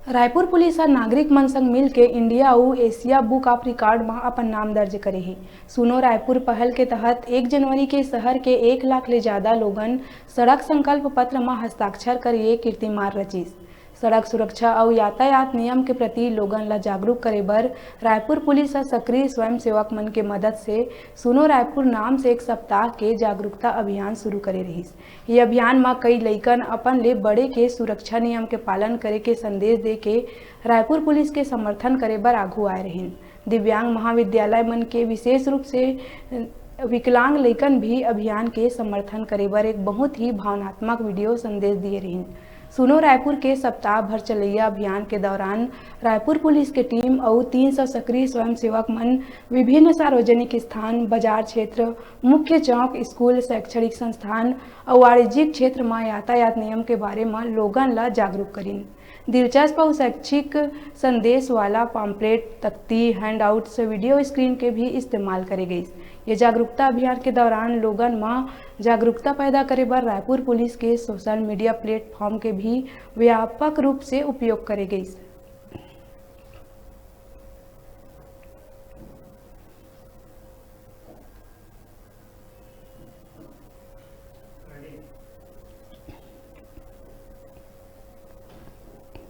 Raipur police और नागरिक मन संग मिल के इंडिया और एशिया बुक ऑफ रिकॉर्ड में अपन नाम दर्ज करे ही। सुनो रायपुर पहल के तहत 1 जनवरी के शहर के 1 लाख ले ज्यादा लोगन सड़क संकल्प पत्र में हस्ताक्षर कर ये कीर्तिमान रचिस। सड़क सुरक्षा और यातायात नियम के प्रति लोगन ला जागरूक करे बर रायपुर पुलिस और सक्रिय स्वयंसेवक मन के मदद से सुनो रायपुर नाम से 1 सप्ताह के जागरूकता अभियान शुरू करे रहिस। ये अभियान में कई लइकन अपन ले बड़े के सुरक्षा नियम के पालन करे के संदेश दे के रायपुर पुलिस के समर्थन करे बर आगू आए रहिन। दिव्यांग महाविद्यालय मन के विशेष रूप से विकलांग लइकन भी अभियान के समर्थन करे बर एक बहुत ही भावनात्मक वीडियो संदेश दिए रहिन। सुनो रायपुर के सप्ताह भर चलैया अभियान के दौरान रायपुर पुलिस के टीम और 300 सक्रिय स्वयंसेवक मन विभिन्न सार्वजनिक स्थान, बाजार क्षेत्र, मुख्य चौक, स्कूल, शैक्षणिक संस्थान और वाणिज्यिक क्षेत्र में यातायात नियम के बारे में लोगन ला जागरूक करिन। दिलचस्प और शैक्षिक संदेश वाला पॉम्पलेट, तख्ती, हैंडआउट्स, वीडियो स्क्रीन के भी इस्तेमाल करे गई। ये जागरूकता अभियान के दौरान लोगन में जागरूकता पैदा करे बर रायपुर पुलिस के सोशल मीडिया प्लेटफॉर्म के भी व्यापक रूप से उपयोग करे गई।